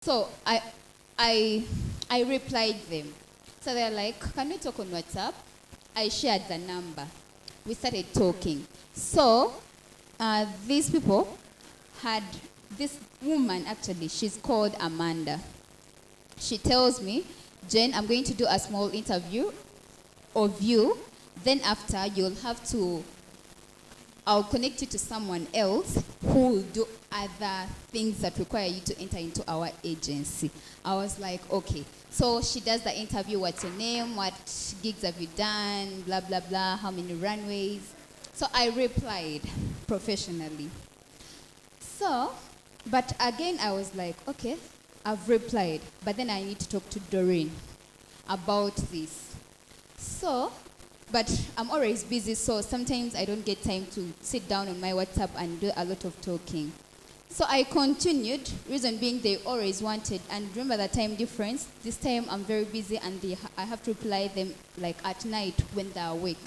So I replied them. So they're like, can we talk on WhatsApp? I shared the number. We started talking. So these people had this woman, actually, she's called Amanda. She tells me, Jen, I'm going to do a small interview of you. Then after, I'll connect you to someone else who will do other things that require you to enter into our agency. I was like, okay. So she does the interview, what's your name, what gigs have you done, blah, blah, blah, how many runways. So I replied professionally. So, but again, I was like, okay, I've replied, but then I need to talk to Doreen about this. So, but I'm always busy, so sometimes I don't get time to sit down on my WhatsApp and do a lot of talking. So I continued, reason being they always wanted, and remember the time difference, this time I'm very busy and I have to reply them like at night when they're awake.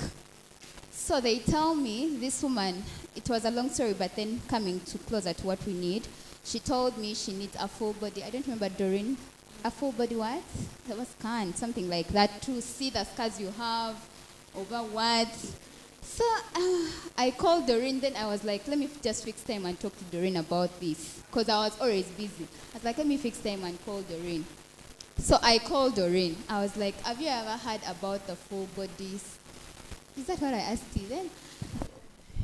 So they tell me, this woman, it was a long story, but then coming to closer to what we need, she told me she needs a full body, I don't remember, Doreen, a full body what? That was scan, something like that, to see the scars you have, over what. So I called Doreen, then I was like, let me just fix time and talk to Doreen about this, because I was always busy. I was like, let me fix time and call Doreen. So I called Doreen. I was like, have you ever heard about the full bodies? Is that what I asked you then?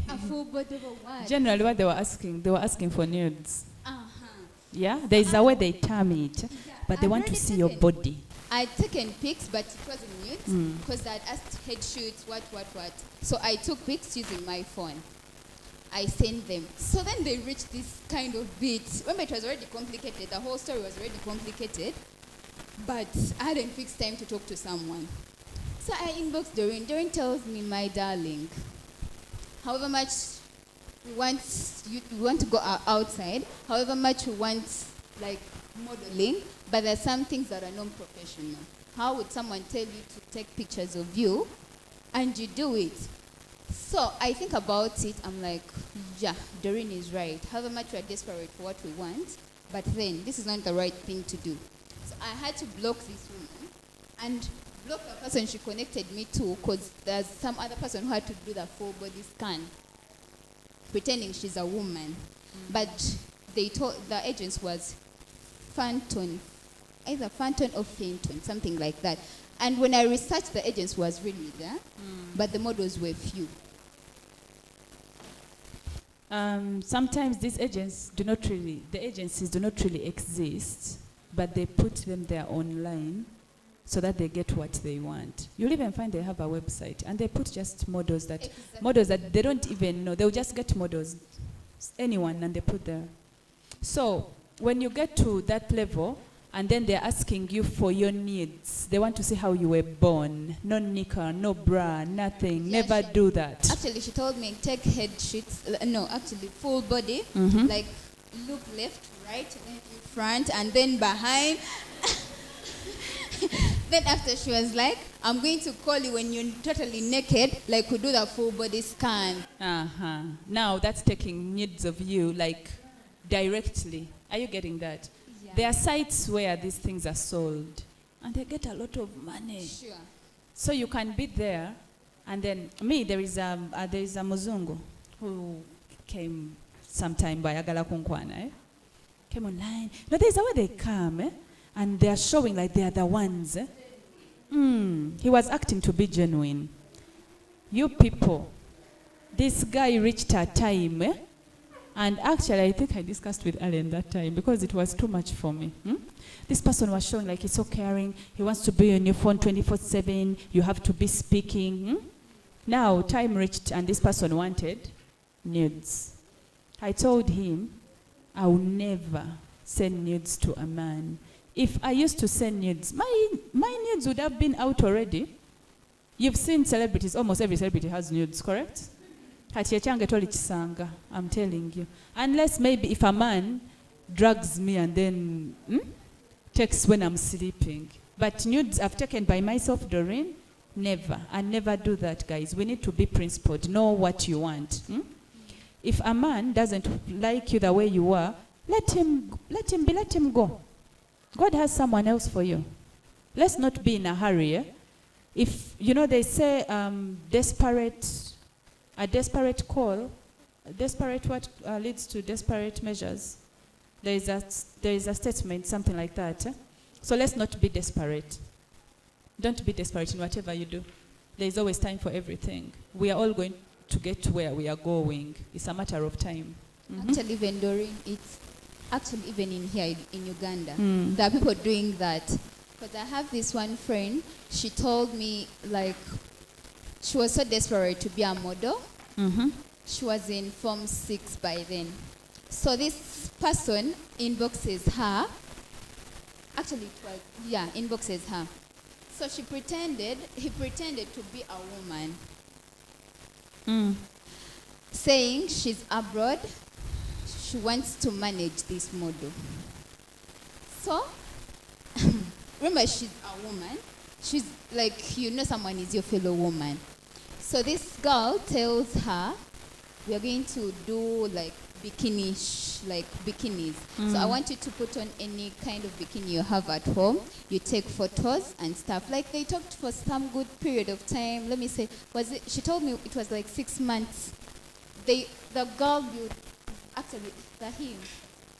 A full body over what? Generally, what they were asking for nudes. Uh-huh. Yeah, there is a way they term it, but they want to see your body. I'd taken pics, but it wasn't nudes, because I'd asked head shoots, what. So I took pics using my phone. I sent them. So then they reached this kind of bit. Remember, it was already complicated. The whole story was already complicated, but I hadn't fixed time to talk to someone. So I inboxed Doreen. Doreen tells me, my darling, however much we want to go outside, however much we want, like, modeling, but there's some things that are non-professional. How would someone tell you to take pictures of you and you do it? So I think about it, I'm like, yeah, Doreen is right. However much we are desperate for what we want, but then this is not the right thing to do. So I had to block this woman and block the person she connected me to, because there's some other person who had to do the full body scan, pretending she's a woman. But they told the agents was Phantom, either Phantom or Phantom, something like that. And when I researched, the agents was really there, but the models were few. Sometimes these agencies do not really exist, but they put them there online so that they get what they want. You'll even find they have a website, and they put just models that they don't even know. They'll just get models, anyone, and they put there. So when you get to that level, and then they're asking you for your needs, they want to see how you were born. No knicker, no bra, nothing. Yeah, never do that. Actually, she told me take head sheets. No, actually, full body. Like look left, right, then in front, and then behind. Then after she was like, I'm going to call you when you're totally naked, like we do the full body scan. Now that's taking needs of you, like directly. Are you getting that? Yeah. There are sites where these things are sold, and they get a lot of money. Sure. So you can be there, and then there is a Muzungu who came sometime by Agala Kunkwana. Came online. No, there's a way they come, and they are showing like they are the ones. He was acting to be genuine. You people, this guy reached a time, and actually I think I discussed with Alan that time because it was too much for me. This person was showing like he's so caring. He wants to be on your phone 24/7. You have to be speaking. Now time reached, and this person wanted nudes. I told him I will never send nudes to a man. If I used to send nudes, my nudes would have been out already. You've seen celebrities, almost every celebrity has nudes, correct? I'm telling you. Unless maybe if a man drugs me and then takes when I'm sleeping. But nudes I've taken by myself, Doreen, never. I never do that, guys. We need to be principled. Know what you want. If a man doesn't like you the way you are, let him go. God has someone else for you. Let's not be in a hurry. Eh? If, they say a desperate call, desperate what leads to desperate measures. There is a statement, something like that. Eh? So let's not be desperate. Don't be desperate in whatever you do. There is always time for everything. We are all going to get to where we are going. It's a matter of time. Mm-hmm. Actually, even Doreen, it's actually even in here in Uganda, there are people doing that. Because I have this one friend, she told me, like, she was so desperate to be a model. Mm-hmm. She was in Form 6 by then. So this person inboxes her. Actually, inboxes her. So he pretended to be a woman. Saying she's abroad, she wants to manage this model. So, remember, she's a woman. She's like, someone is your fellow woman. So this girl tells her, we are going to do like bikinis. So I want you to put on any kind of bikini you have at home. You take photos and stuff. Like, they talked for some good period of time. Let me say, she told me it was like 6 months. The girl built, actually,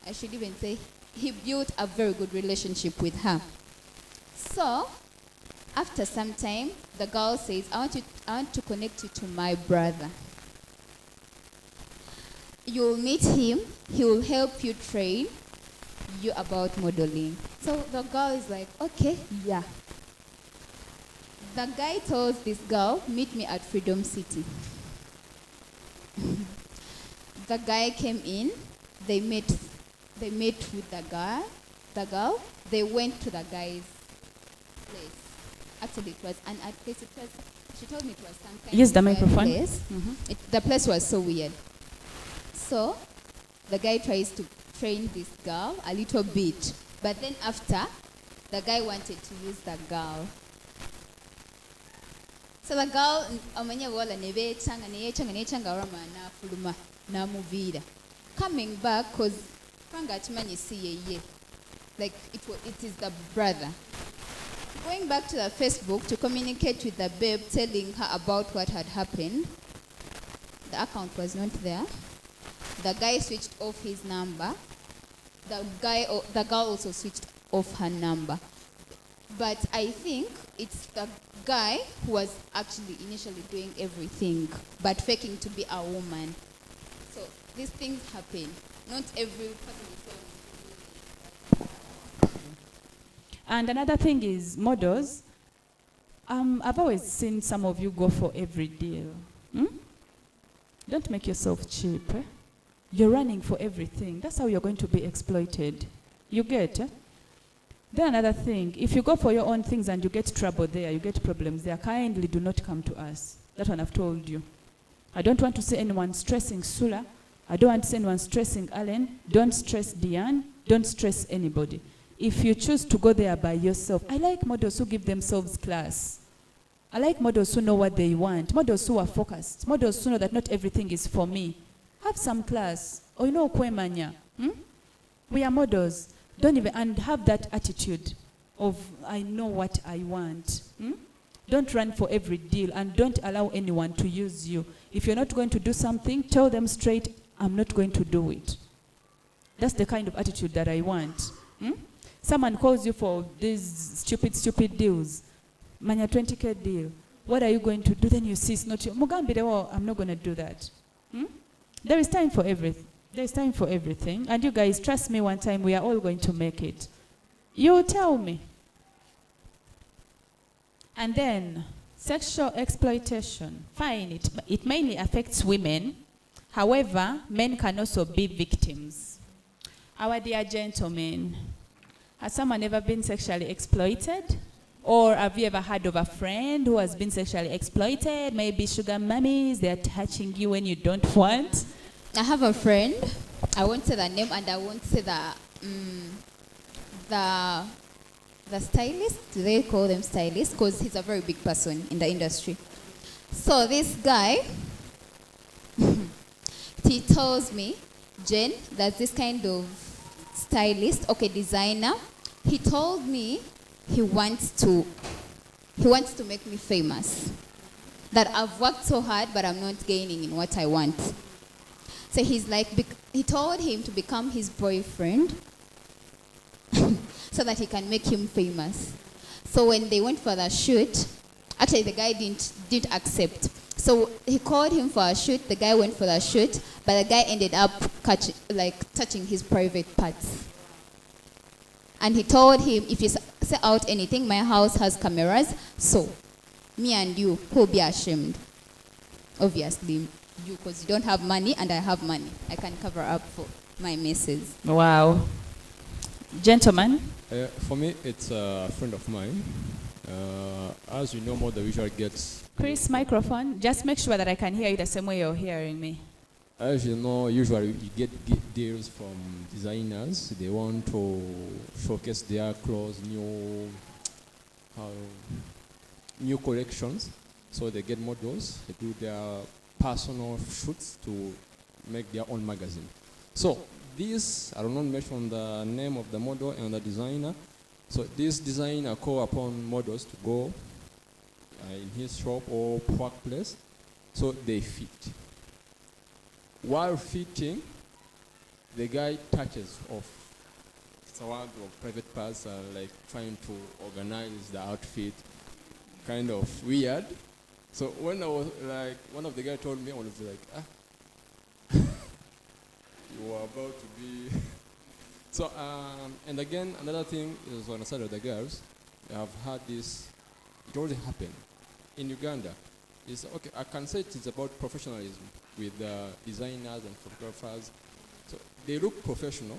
I should even say, he built a very good relationship with her. So, after some time, the girl says, I want to connect you to my brother. You'll meet him, he will help you train you about modeling. So the girl is like, okay, yeah. The guy tells this girl, meet me at Freedom City. The guy came in, they met with the girl, they went to the guy's place. Actually, it was an art place. She told me it was some kind Use of the microphone. place. The place was so weird. So the guy tries to train this girl a little bit. But then after, the guy wanted to use the girl. So the girl, coming back, because like it is the brother. Going back to the Facebook to communicate with the babe, telling her about what had happened. The account was not there. The guy switched off his number. The girl also switched off her number. But I think it's the guy who was actually initially doing everything, but faking to be a woman. So these things happen. Not every person is. And another thing is models. I've always seen some of you go for every deal. Don't make yourself cheap. Eh? You're running for everything. That's how you're going to be exploited. You get? Eh? Then another thing, if you go for your own things and you get trouble there, you get problems there, kindly do not come to us. That one I've told you. I don't want to see anyone stressing Sula. I don't want to see anyone stressing Allen. Don't stress Diane. Don't stress anybody. If you choose to go there by yourself, I like models who give themselves class. I like models who know what they want, models who are focused, models who know that not everything is for me. Have some class. Or kwemanya. We are models. Don't even, and have that attitude of, I know what I want. Don't run for every deal and don't allow anyone to use you. If you're not going to do something, tell them straight, I'm not going to do it. That's the kind of attitude that I want. Someone calls you for these stupid deals. Manya 20K deal. What are you going to do? Then you see it's not you. Mugambire, I'm not going to do that. There is time for everything. There is time for everything. And you guys, trust me, one time we are all going to make it. You tell me. And then, sexual exploitation. Fine, it mainly affects women. However, men can also be victims. Our dear gentlemen, has someone ever been sexually exploited? Or have you ever heard of a friend who has been sexually exploited? Maybe sugar mummies, they're touching you when you don't want. I have a friend. I won't say the name and I won't say the stylist. Do they call them stylists? Because he's a very big person in the industry. So this guy, he tells me, Jen, there's this kind of stylist, designer. He told me he wants to make me famous. That I've worked so hard, but I'm not gaining in what I want. So he's like, he told him to become his boyfriend so that he can make him famous. So when they went for the shoot, actually the guy didn't accept. So he called him for a shoot, the guy went for the shoot, but the guy ended up touching his private parts. And he told him, if you say out anything, my house has cameras, so me and you will be ashamed. Obviously, you, because you don't have money and I have money. I can cover up for my messes. Wow. Gentlemen? For me, it's a friend of mine. As you know, Mother usually gets... Chris, microphone. Just make sure that I can hear you the same way you're hearing me. As you know, usually you get deals from designers. They want to showcase their clothes, new collections. So they get models, they do their personal shoots to make their own magazine. So this, I will not mention the name of the model and the designer. So this designer call upon models to go in his shop or workplace. So they fit. While fitting, the guy touches off some of private parts, like trying to organize the outfit, kind of weird. So when I was like, one of the guys told me, I was like, you are about to be. So, and again, another thing is on the side of the girls, I've had this, it already happened in Uganda. It's, okay, I can say it is about professionalism with designers and photographers. So they look professional,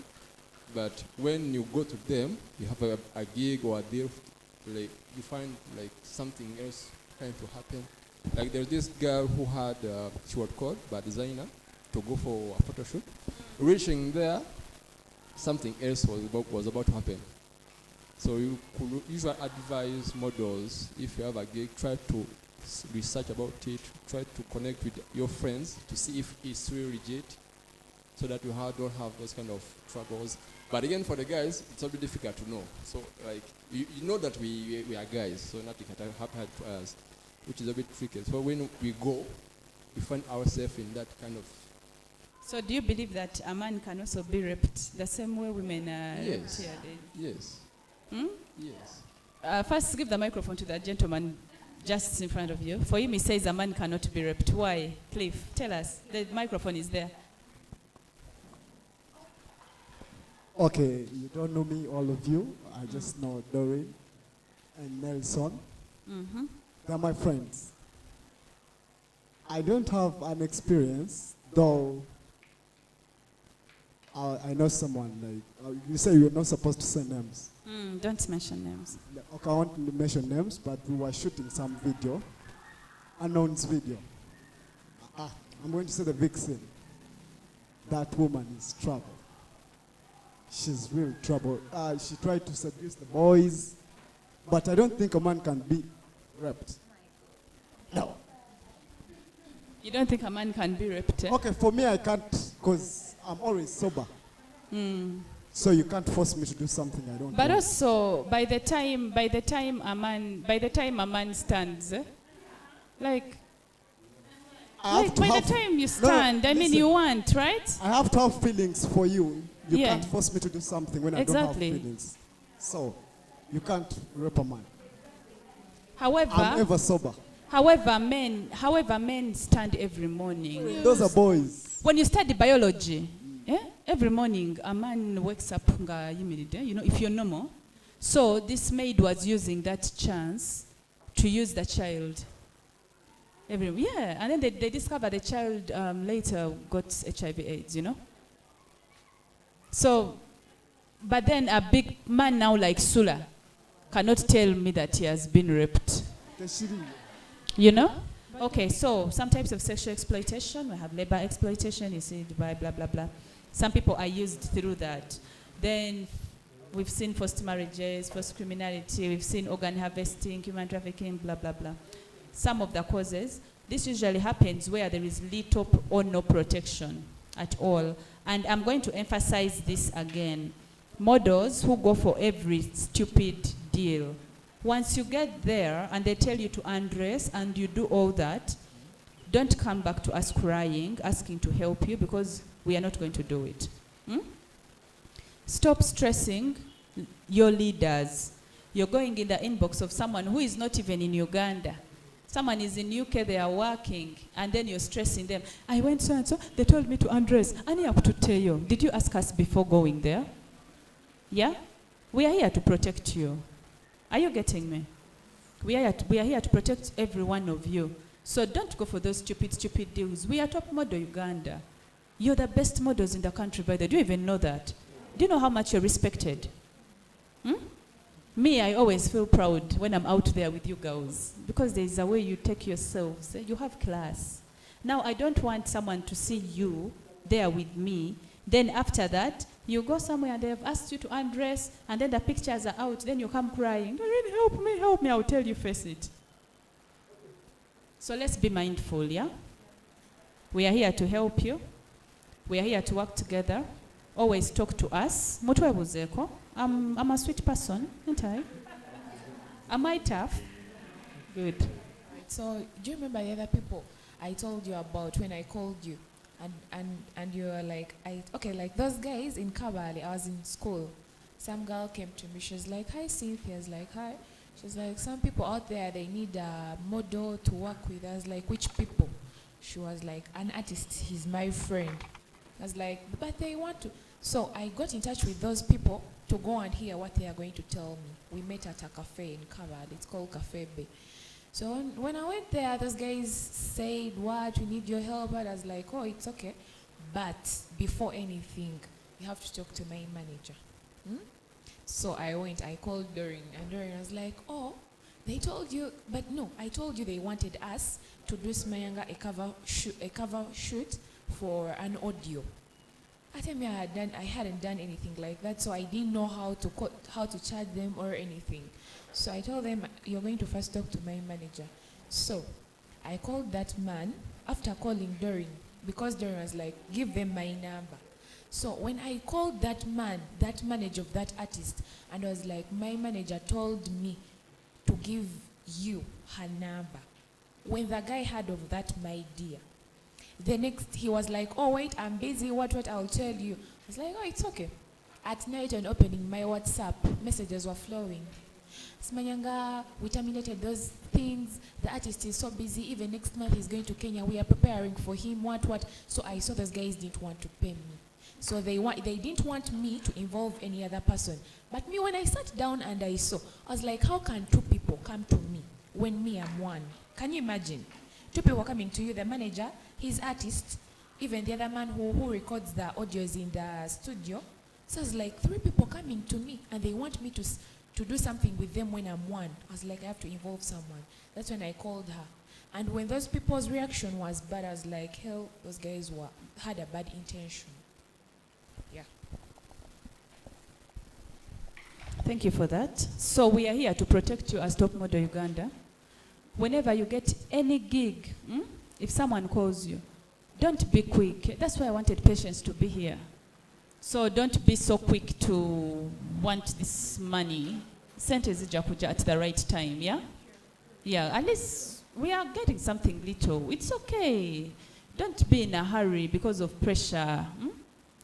but when you go to them, you have a gig or a deal, like you find like something else trying to happen. Like there's this girl who had she was called by a designer to go for a photo shoot. Reaching there, something else was about to happen. So you could usually advise models, if you have a gig, try to research about it, try to connect with your friends to see if it's really legit, so that you don't have those kind of troubles. But again, for the guys, it's a bit difficult to know. So like, you know that we are guys, so nothing can happen to us, which is a bit tricky. So when we go, we find ourselves in that kind of... So do you believe that a man can also be raped the same way women are raped here? Yes. Hmm? Yes. First, give the microphone to that gentleman just in front of you. For him, he says a man cannot be raped. Why? Cliff, tell us. The microphone is there. Okay, you don't know me, all of you. I just know Doreen and Nelson. Mm-hmm. They're my friends. I don't have an experience, though I know someone, like, you say you're not supposed to say names. Don't mention names. Okay, I want to mention names, but we were shooting some video, unknown's video. I'm going to say the vixen. That woman is trouble. She's real trouble. She tried to seduce the boys, but I don't think a man can be raped. No. You don't think a man can be raped? Eh? Okay, for me I can't, because I'm always sober. So you can't force me to do something I don't. But also, by the time a man stands, like by the time you stand, I mean, you want, right? I have to have feelings for you. You Yeah. can't force me to do something when I don't have feelings. So you can't rape a man. However, I'm ever sober. However, men stand every morning. Those are boys. When you study biology, every morning a man wakes up, you know, if you're normal. So this maid was using that chance to use the child. And then they discovered the child later got HIV/AIDS, you know. So, but then a big man now like Sula cannot tell me that he has been raped. You know? Okay, so some types of sexual exploitation. We have labor exploitation, you see, Dubai, blah, blah, blah. Some people are used through that. Then we've seen forced marriages, forced criminality, we've seen organ harvesting, human trafficking, blah, blah, blah. Some of the causes, this usually happens where there is little or no protection at all. And I'm going to emphasize this again. models who go for every stupid deal. Once you get there and they tell you to undress and you do all that, don't come back to us crying, asking to help you, because we are not going to do it. Stop stressing your leaders. You're going in the inbox of someone who is not even in Uganda. Someone is in UK, they are working, and then you're stressing them. I went so and so, they told me to undress. I have to tell you, did you ask us before going there? Yeah? We are here to protect you. Are you getting me? We are here to protect every one of you. So don't go for those stupid deals. We are top model Uganda. You're the best models in the country, by the way. Do you even know that? Do you know how much you're respected? Me, I always feel proud when I'm out there with you girls, because there's a way you take yourselves. You have class. Now, I don't want someone to see you there with me. Then after that, you go somewhere and they've asked you to undress, and then the pictures are out. Then you come crying. Doreen, help me. I'll tell you, face it. So let's be mindful, yeah? We are here to help you. We are here to work together. Always talk to us. I'm a sweet person, aren't I? Am I tough? Good. So do you remember the other people I told you about when I called you? And you were like, like those guys in Kabale, I was in school. Some girl came to me, she was like, hi Cynthia. I was like, hi. She's like, some people out there, they need a model to work with. I was like, which people? She was like, an artist, he's my friend. I was like, but they want to. So I got in touch with those people to go and hear what they are going to tell me. We met at a cafe in Kabale. It's called Cafe Bay. So when I went there, those guys said, what, we need your help. And I was like, oh, it's okay. But before anything, you have to talk to my manager. So I went, I called Doreen, and Doreen was like, oh, they told you, but no, I told you they wanted us to do Smayanga a cover shoot for an audio. I tell me I hadn't done anything like that, so I didn't know how to charge them or anything. So I told them, you're going to first talk to my manager. So I called that man after calling Doreen, because Doreen was like, give them my number. So when I called that man, that manager of that artist, and I was like, my manager told me to give you her number. When the guy heard of that, my dear, the next, he was like, oh wait, I'm busy, what, I'll tell you. I was like, oh, it's okay. At night on opening my WhatsApp, messages were flowing. Smanyanga, we terminated those things. The artist is so busy, even next month he's going to Kenya. We are preparing for him, what. So I saw those guys didn't want to pay me. So they didn't want me to involve any other person. But me, when I sat down and I saw, I was like, how can two people come to me when me I'm one? Can you imagine? Two people coming to you, the manager, his artist, even the other man who records the audios in the studio. So it's like 3 people coming to me and they want me to do something with them when I'm one. I was like, I have to involve someone. That's when I called her. And when those people's reaction was bad, I was like, hell, those guys had a bad intention. Yeah. Thank you for that. So we are here to protect you as Top Model Uganda. Whenever you get any gig, if someone calls you, don't be quick. That's why I wanted Patience to be here. So don't be so quick to want this money. Sente zijakuja at the right time, yeah? Yeah, at least we are getting something little. It's okay. Don't be in a hurry because of pressure.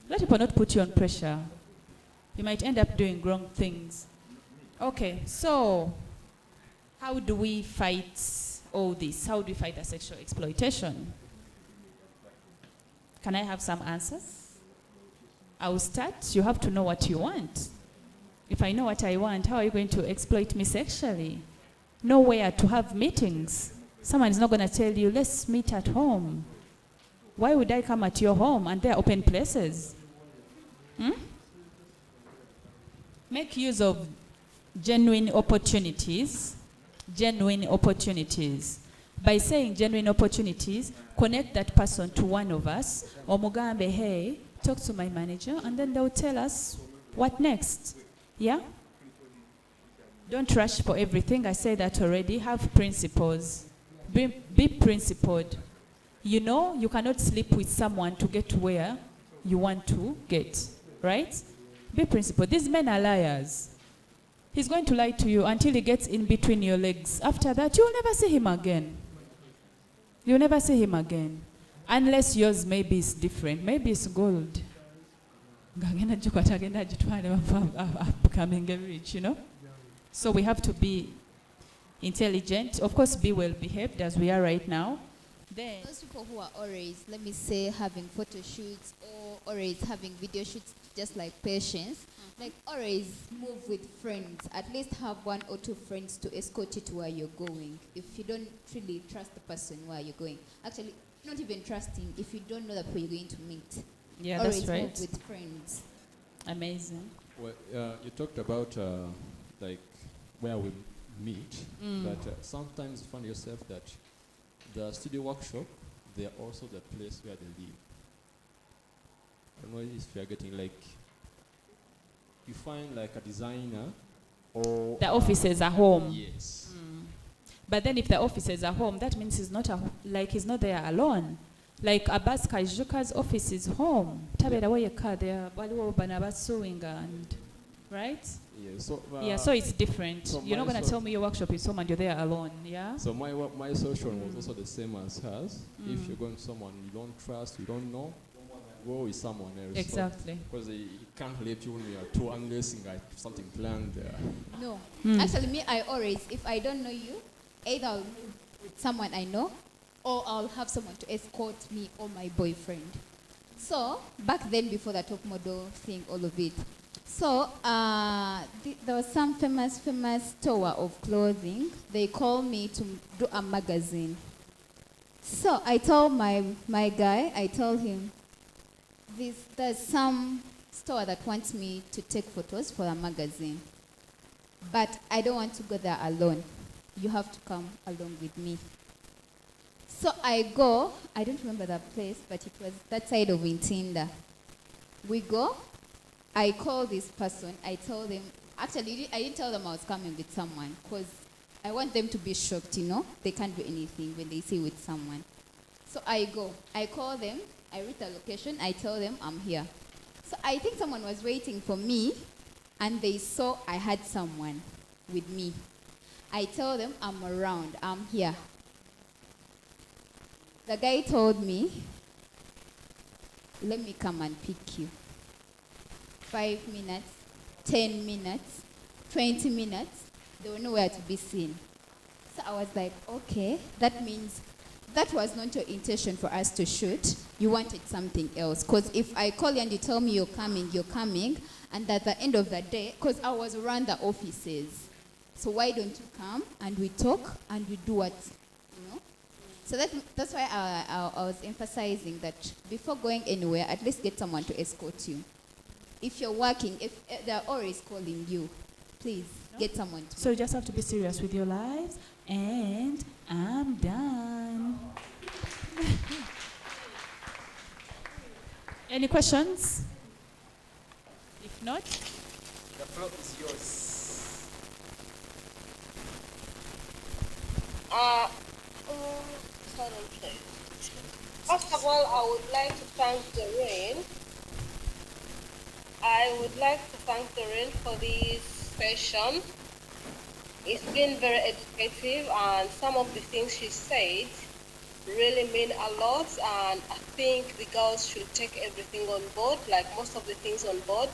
Let people not put you on pressure. You might end up doing wrong things. Okay, so how do we fight all this? How do we fight the sexual exploitation? Can I have some answers? I'll start. You have to know what you want. If I know what I want, how are you going to exploit me sexually? Nowhere to have meetings. Someone is not going to tell you, let's meet at home. Why would I come at your home and there are open places? Make use of genuine opportunities. Genuine opportunities. By saying genuine opportunities, connect that person to one of us. Or mugambe, hey, talk to my manager, and then they'll tell us what next. Yeah? Don't rush for everything. I said that already. Have principles. Be principled. You know, you cannot sleep with someone to get where you want to get, right? Be principled. These men are liars. He's going to lie to you until he gets in between your legs. After that, you'll never see him again. You'll never see him again. Unless yours maybe is different. Maybe it's gold. Becoming rich, you know? So we have to be intelligent. Of course, be well behaved as we are right now. Then Those people who are always, let me say, having photo shoots or always having video shoots, just like Patience, like always move with friends. At least have 1 or 2 friends to escort you to where you're going. If you don't really trust the person where you're going, actually, not even trusting if you don't know the people you're going to meet. yeah, always that's right. move with friends. Amazing. Well, you talked about like where we meet, but sometimes you find yourself that the studio workshop, they are also the place where they live. I don't know if you are getting like, you find like a designer or The offices are home. yes. But then if the offices are home, that means he's not he's not there alone. Like Abbas Kajuka's office is home. Tabera where car there, waliwo bana basuing and right? Yeah, so Yeah, so it's different. so You're not my going to tell me your workshop is home and you're there alone, yeah? so my solution was also the same as hers. If you're going to someone you don't trust, you don't know, go with someone else. Exactly. Because he can't let you when you are too, unless you got something planned there. No. Mm. Actually, me, I always, if I don't know you, either I'll move with someone I know or I'll have someone to escort me or my boyfriend. So, back then, before the top model thing, all of it. So, there was some famous store of clothing. They called me to do a magazine. So, I told my guy, I told him, there's some store that wants me to take photos for a magazine. But I don't want to go there alone. You have to come along with me. So I go, I don't remember that place, but it was that side of Intinda. We go, I call this person, I told them, actually I didn't tell them I was coming with someone, because I want them to be shocked, you know? They can't do anything when they see with someone. So I go, I call them, I read the location, I tell them I'm here. So I think someone was waiting for me, and they saw I had someone with me. I tell them I'm around, I'm here. The guy told me, let me come and pick you. 5 minutes, 10 minutes, 20 minutes, they were nowhere to be seen. So I was like, okay, that means that was not your intention for us to shoot. You wanted something else. Because if I call you and you tell me you're coming, and at the end of the day, because I was around the offices, so why don't you come and we talk and we do what, you know? So that's why I was emphasizing that before going anywhere, at least get someone to escort you. If you're working, if they're always calling you, please get someone to. So you just have to be serious with your lives, and I'm done. Any questions? If not, The floor is yours. First of all, I would like to thank Doreen. I would like to thank Doreen for this session. It's been very educative, and some of the things she said really mean a lot, and I think the girls should take everything on board, like most of the things on board.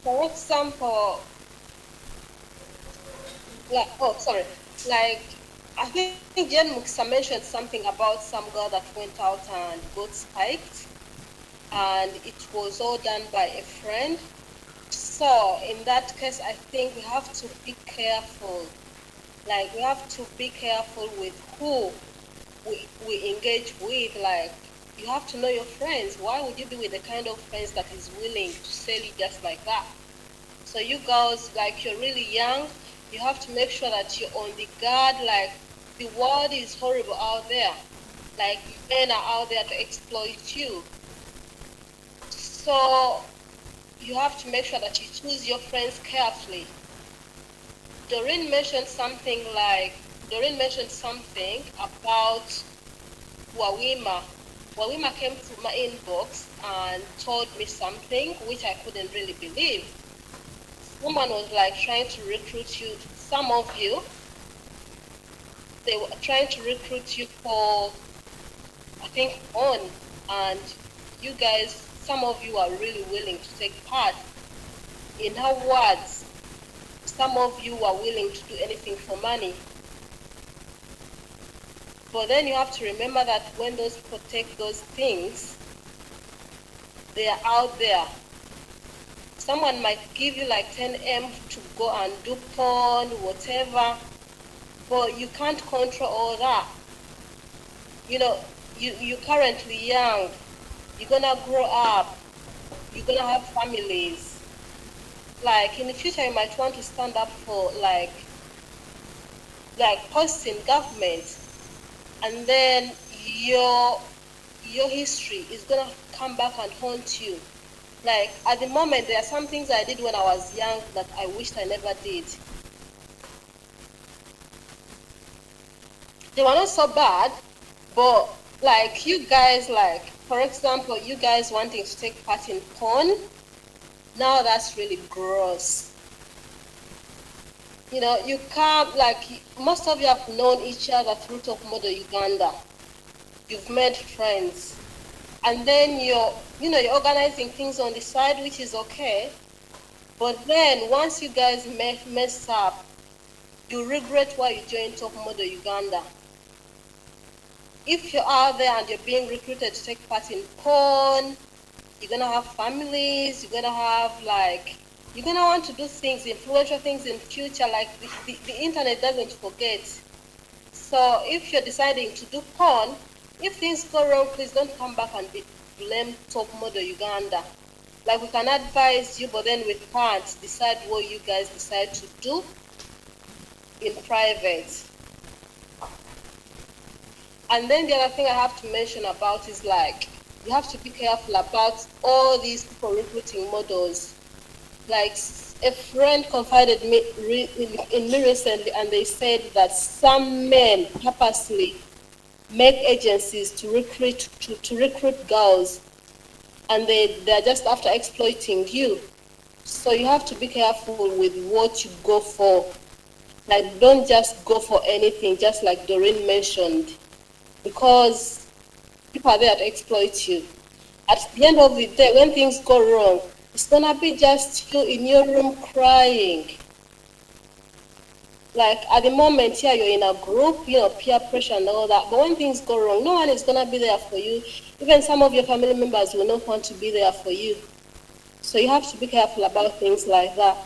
For example, like I think Jen Muksa mentioned something about some girl that went out and got spiked, and it was all done by a friend. So in that case, I think we have to be careful. Like, we have to be careful with who we engage with. Like, you have to know your friends. Why would you be with the kind of friends that is willing to sell you just like that? So you girls, like, you're really young. You have to make sure that you're on the guard. Like, the world is horrible out there. Like, men are out there to exploit you. So you have to make sure that you choose your friends carefully. Doreen mentioned something about Wawima. Walima came to my inbox and told me something which I couldn't really believe. Someone was like trying to recruit you, some of you, they were trying to recruit you for, I think, on, and you guys, some of you are really willing to take part. In her words, some of you are willing to do anything for money. But then you have to remember that when those people take those things, they are out there. Someone might give you like 10M to go and do porn, whatever, but you can't control all that. You know, you're currently young. You're gonna grow up. You're gonna have families. Like in the future, you might want to stand up for like posts in government, and then your history is gonna come back and haunt you. Like at the moment, there are some things I did when I was young that I wished I never did. They were not so bad, but like you guys, like for example, you guys wanting to take part in porn, now that's really gross. You know, you can't, like, most of you have known each other through Top Model Uganda. You've made friends. And then you're organizing things on the side, which is okay. But then once you guys mess up, you regret why you joined Top Model Uganda. If you're out there and you're being recruited to take part in porn, you're gonna have families, you're gonna have you're gonna want to do things, influential things in future, like the internet doesn't forget. So if you're deciding to do porn, if things go wrong, please don't come back and blame Top Model Uganda. Like we can advise you, but then we can't decide what you guys decide to do in private. And then the other thing I have to mention about is like, you have to be careful about all these people recruiting models. Like a friend confided in me recently, and they said that some men purposely make agencies to recruit girls, and they're just after exploiting you. So you have to be careful with what you go for. Like don't just go for anything, just like Doreen mentioned, because people are there to exploit you. At the end of the day, when things go wrong, it's gonna be just you in your room crying. Like at the moment here, you're in a group, peer pressure and all that. But when things go wrong, no one is gonna be there for you. Even some of your family members will not want to be there for you. So you have to be careful about things like that.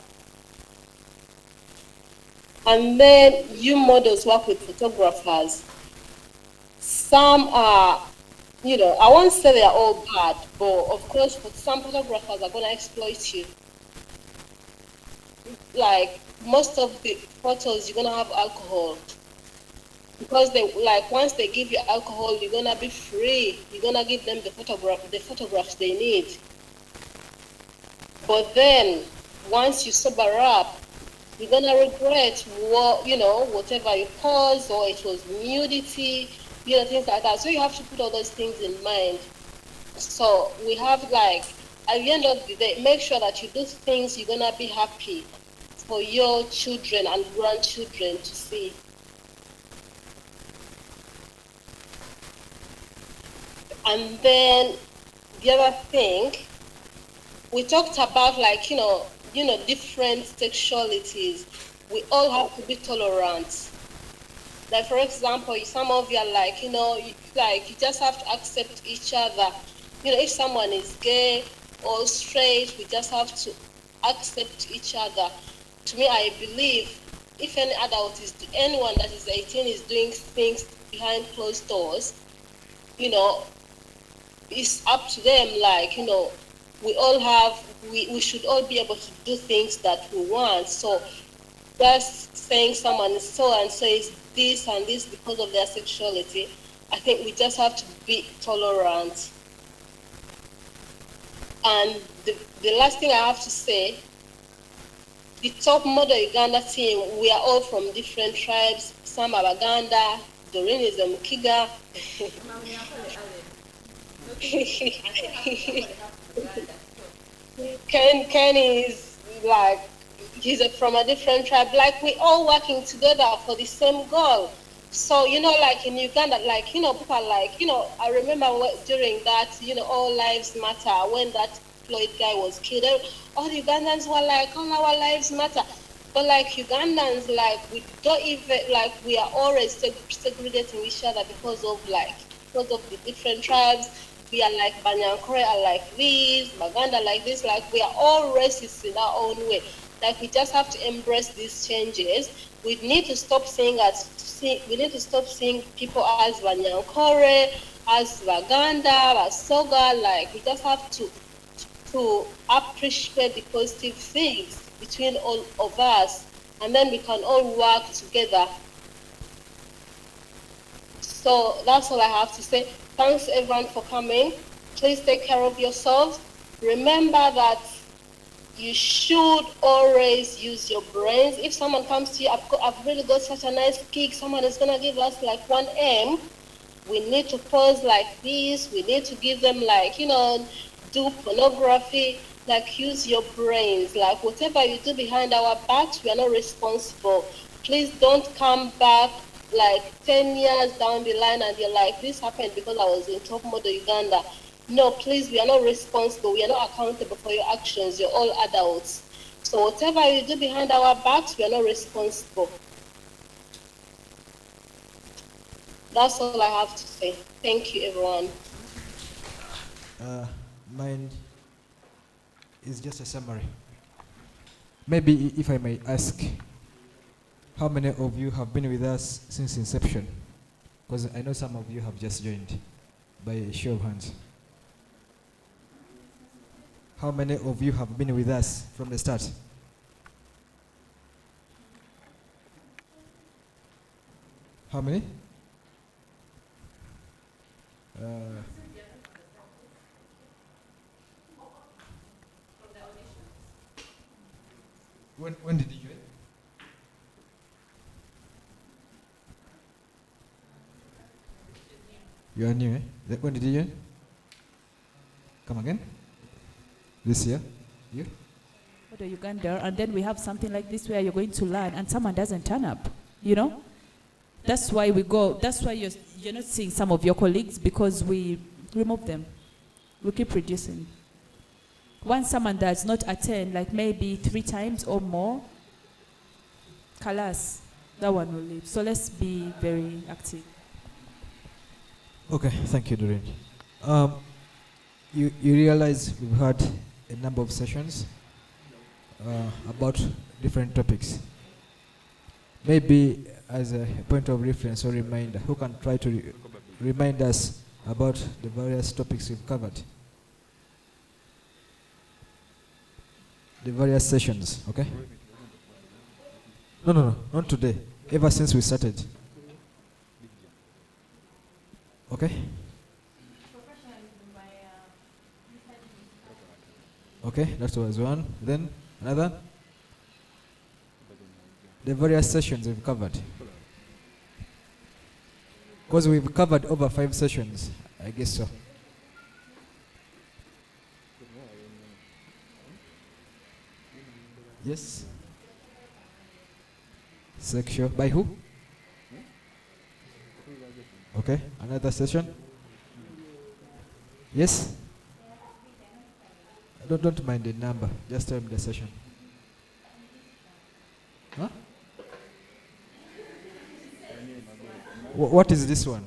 And then you models work with photographers. Some are, I won't say they are all bad, but of course, some photographers are going to exploit you. Like most of the photos, you're going to have alcohol. Because once they give you alcohol, you're going to be free. You're going to give them the photographs they need. But then, once you sober up, you're going to regret whatever you caused, or it was nudity, things like that. So you have to put all those things in mind. So we have at the end of the day, make sure that you do things you're gonna be happy for your children and grandchildren to see. And then the other thing, we talked about different sexualities. We all have to be tolerant. Like for example, some of you are you just have to accept each other. If someone is gay or straight, we just have to accept each other. To me, I believe if anyone that is 18 is doing things behind closed doors, it's up to them. We should all be able to do things that we want. So just saying someone so and so is this and this because of their sexuality, I think we just have to be tolerant. And the last thing I have to say, the Top Model Uganda team, we are all from different tribes. Some are Baganda, Doreen is a Mukiga. Ken is like, he's from a different tribe. Like, we all working together for the same goal. So, like in Uganda, like, people are like, I remember during that, all lives matter, when that Floyd guy was killed, all the Ugandans were like, all our lives matter. But like Ugandans, like, we don't even, like, we are always segregating each other because of the different tribes. We are like Banyankore are like this, Baganda like this, like we are all racist in our own way. Like we just have to embrace these changes. We need to stop seeing people as Banyankore, as Baganda, as Soga. Like we just have to appreciate the positive things between all of us, and then we can all work together. So that's all I have to say. Thanks everyone for coming. Please take care of yourselves. Remember that you should always use your brains. If someone comes to you, I've really got such a nice gig, someone is gonna give us like 1M, we need to pause like this. We need to give them like, do pornography, like use your brains. Like whatever you do behind our backs, we are not responsible. Please don't come back like 10 years down the line and you're like, this happened because I was in top model Uganda. No, please, we are not responsible. We are not accountable for your actions. You're all adults. So whatever you do behind our backs, we are not responsible. That's all I have to say. Thank you, everyone. Mine is just a summary. Maybe if I may ask, how many of you have been with us since inception? Because I know some of you have just joined, by a show of hands. How many of you have been with us from the start? How many? When did you join? You are new, eh? When did you join? Come again? This year? You? Go to Uganda, and then we have something like this where you're going to learn, and someone doesn't turn up. That's why we go. That's why you're not seeing some of your colleagues, because we remove them. We keep reducing. Once someone does not attend, like maybe 3 times or more, kalas, that one will leave. So let's be very active. Okay, thank you, Doreen. You realize we've had a number of sessions about different topics. Maybe as a point of reference or reminder, who can try to remind us about the various topics we've covered? The various sessions, okay? No, not today. Ever since we started. Okay? Okay, that was one. Then another? The various sessions we've covered. Because we've covered over 5 sessions, I guess so. Yes? Sexual. By who? Okay, another session? Yes? Don't mind the number, just tell me the session. Huh? What is this one?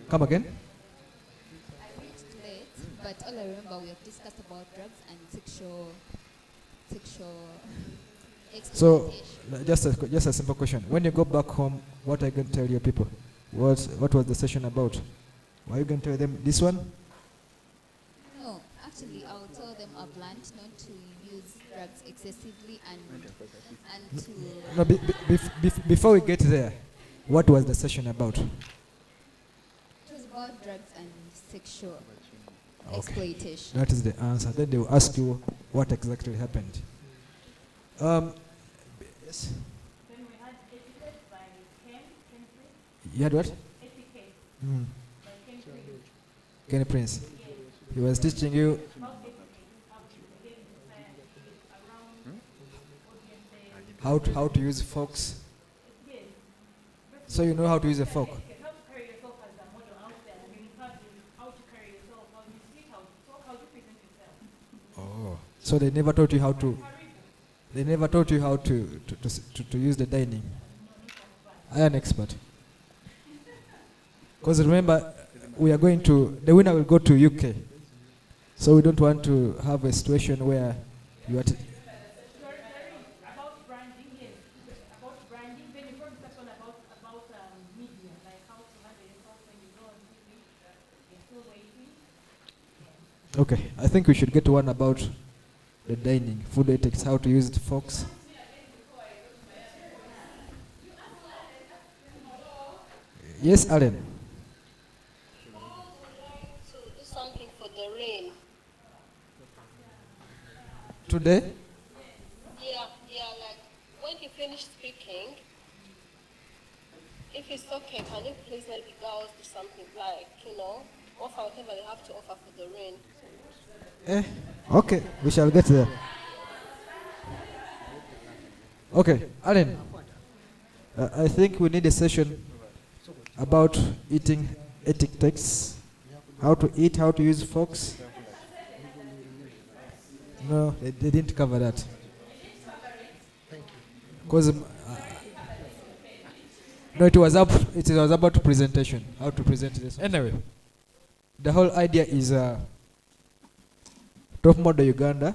Come again? I reached late, but all I remember we have discussed about drugs and sexual So, exploitation. just a simple question. When you go back home, what are you going to tell your people? What was the session about? Are you going to tell them this one? No, actually, I will tell them I've learned not to use drugs excessively and to. No, before we get there, what was the session about? It was about drugs and sexual exploitation. That is the answer. Then they will ask you what exactly happened. Yes. Then we had etiquette by Ken. You had what? Etiquette. Mm. Kenny Prince. He was teaching you how to use forks. So you know how to use a fork. Oh, so they never taught you how to. They never taught you how to use the dining. I am an expert. Because remember, we are going to, the winner will go to UK. So we don't want to have a situation where you are. About branding, yes. About branding, then you probably start about media, like how to handle yourself when you go on TV. You're still waiting. Okay, I think we should get one about the dining, food ethics, how to use the forks. Yes, Alan. To do something for Doreen. Today? Yeah, like when he finished speaking, if it's okay, can you please let the girls do something like, offer whatever they have to offer for Doreen? Okay, we shall get there. Okay, Alan. I think we need a session about eating ethics, how to eat, how to use forks. No, they didn't cover that. Because no, it was about presentation, how to present this. Anyway, the whole idea is Top Model Uganda.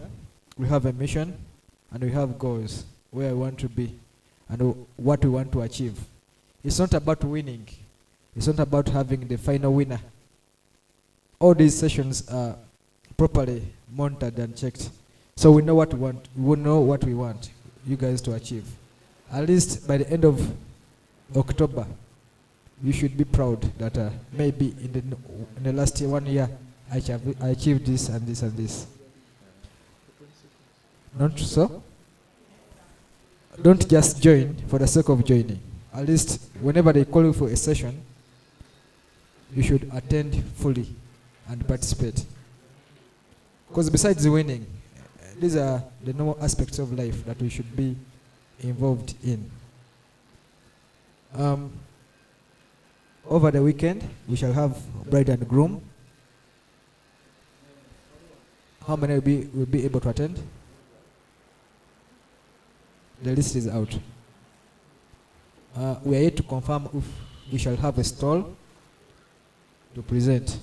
We have a mission and we have goals where we want to be and what we want to achieve. It's not about winning. It's not about having the final winner. All these sessions are properly monitored and checked. So we know what we want. We know what we want you guys to achieve. At least by the end of October, you should be proud that maybe in the last 1 year, I achieved this and this and this. Not so? Don't just join for the sake of joining. At least whenever they call you for a session, you should attend fully and participate. Because besides winning, these are the normal aspects of life that we should be involved in. Over the weekend, we shall have bride and groom. How many will be able to attend? The list is out. We are yet to confirm if we shall have a stall to present.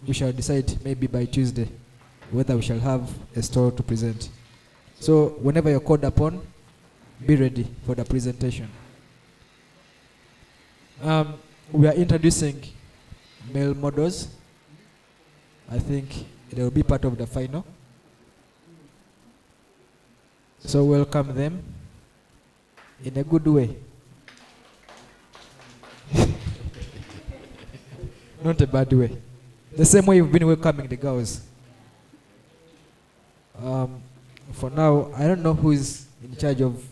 We shall decide maybe by Tuesday whether we shall have a stall to present. So whenever you're called upon, be ready for the presentation. We are introducing male models. I think they will be part of the final. So welcome them in a good way. Not a bad way. The same way you've been welcoming the girls. For now, I don't know who is in charge of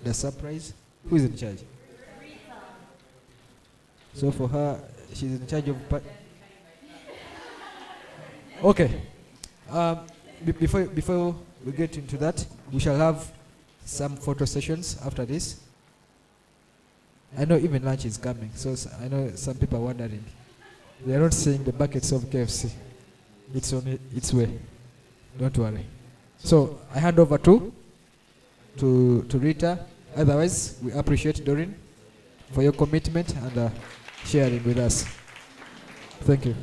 the surprise. Who is in charge? So for her, she's in charge of... Okay. Before we get into that, we shall have some photo sessions after this. I know even lunch is coming, so I know some people are wondering. They are not seeing the buckets of KFC. It's on its way. Don't worry. So I hand over to Rita. Otherwise, we appreciate Doreen for your commitment and sharing with us. Thank you.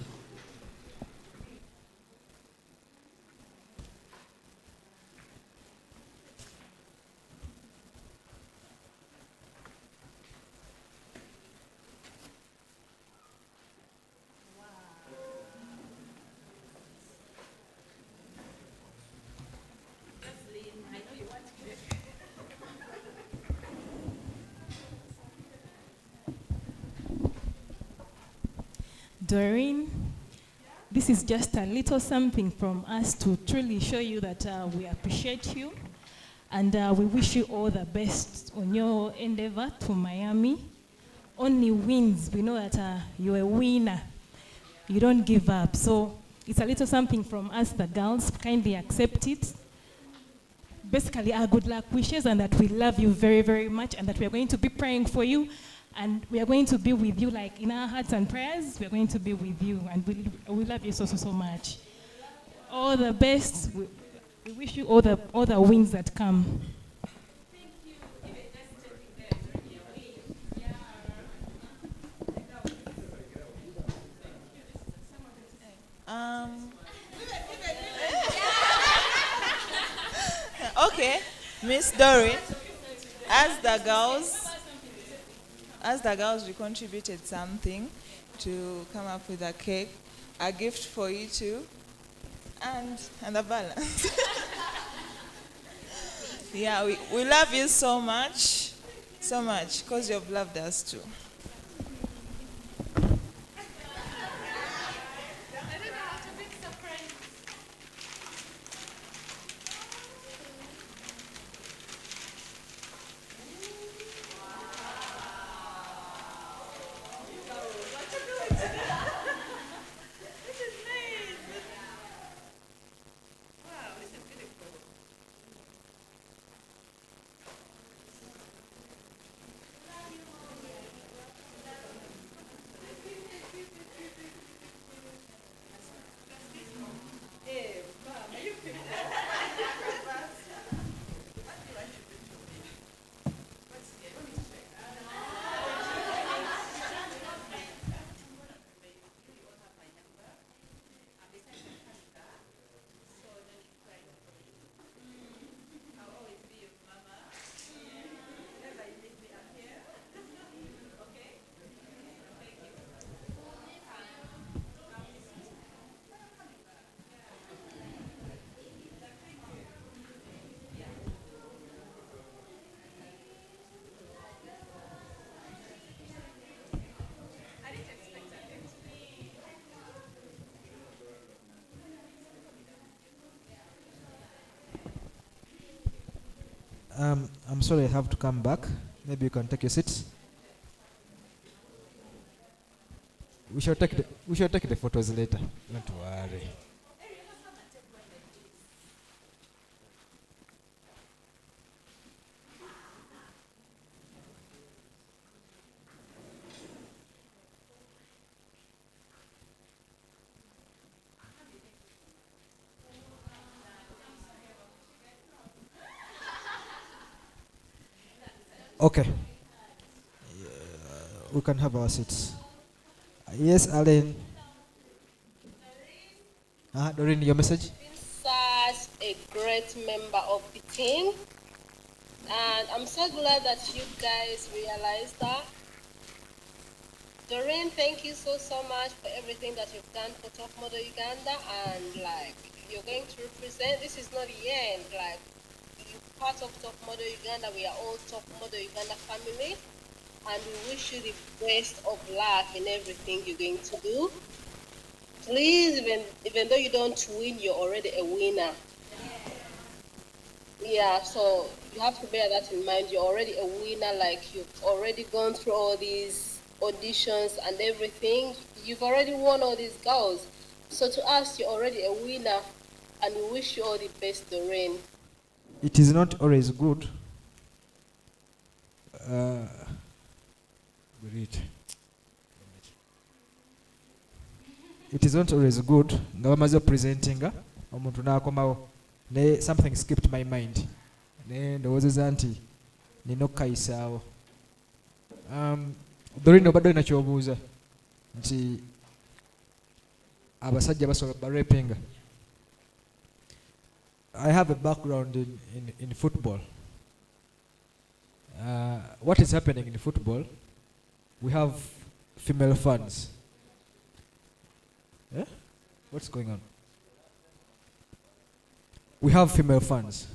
Doreen, this is just a little something from us to truly show you that we appreciate you and we wish you all the best on your endeavor to Miami. only wins. We know that you're a winner. You don't give up. So it's a little something from us, the girls. Kindly accept it. Basically, our good luck wishes, and that we love you very, very much, and that we are going to be praying for you, and we are going to be with you, like in our hearts and prayers. We are going to be with you, and we love you so much. All the best. We wish you all the wins that come. Okay, Miss Doreen, as the girls, we contributed something to come up with a cake, a gift for you too, and a balance. Yeah, we love you so much, because you've loved us too. I'm sorry, I have to come back. Maybe you can take your seats. We shall take the photos later. Don't worry. Okay. We can have our seats. Yes, Alan. Doreen, your message? Been such a great member of the team, and I'm so glad that you guys realized that. Doreen, thank you so much for everything that you've done for Top Model Uganda, and like you're going to represent. This is not the end. Like you're part of Top Model Uganda. We are all Top Model Uganda family, and we wish you the best of luck in everything you're going to do. Please, even though you don't win, you're already a winner. Yeah, so you have to bear that in mind. You're already a winner. Like you've already gone through all these auditions and everything. You've already won all these girls. So to us, you're already a winner, and we wish you all the best, Doreen. It is not always good. It is not always good. Nga bamaze presentinga omuntu n'akomawo ne something skipped my mind. Ne ndowozeza nti nina okukayisaawo. Doreen obadde olina ky'obuuza nti abasajja basobola barapinga. I have a background in football. What is happening in football? We have female fans. Yeah? What's going on? We have female fans.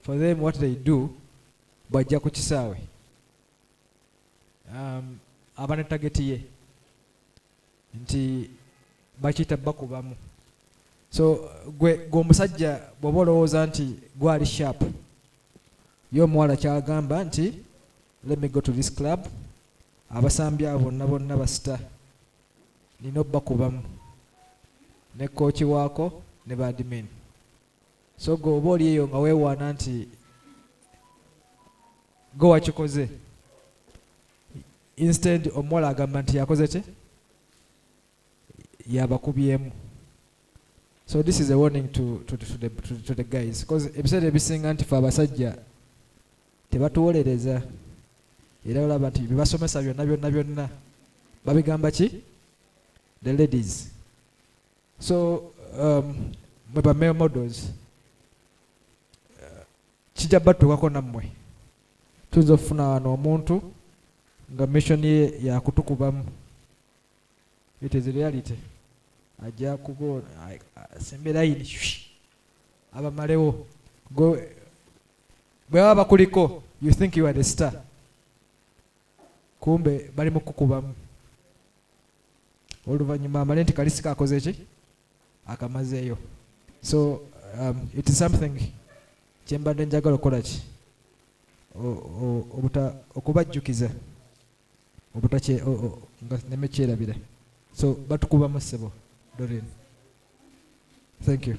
For them, what they do, bajja ku kisaawe. Abane targeti ye nti bakiyita bakubamu. So gwe omusajja bw'oba olowooza nti gwali sharp, ye omuwala kyagamba nti let me go to this club abasambya bonna basita nina obbakubamu ne kooki waako ne badmin. So gwe oba oli eyo nga weewaana nti gwe wakikoze, instead omuwala agamba nti yakoze ki, yabakubyemu. So this is a warning to the guys, because ebiseera ebisinga nti fe abasajja tebatuwolereza era olaba nti bibasomesa byonna babigamba ki, the ladies. So mwe ba male models kijja batuukako nammwe, tuyinza okufuna wano omuntu nga mission ye yakutukubamu. It is reality. Ajja kugo asembe layini abamalewo, bwe baba bakuliko you think you are the star, kumbe bali mu kukubamu. Oluvannyuma amale nti kalisika akoze ki, akamazeeyo. So it is something kyembadde njagala okukola ki, okubajjukiza nga nemekyerabira. So batukubamu ssebo Doreen. Thank you.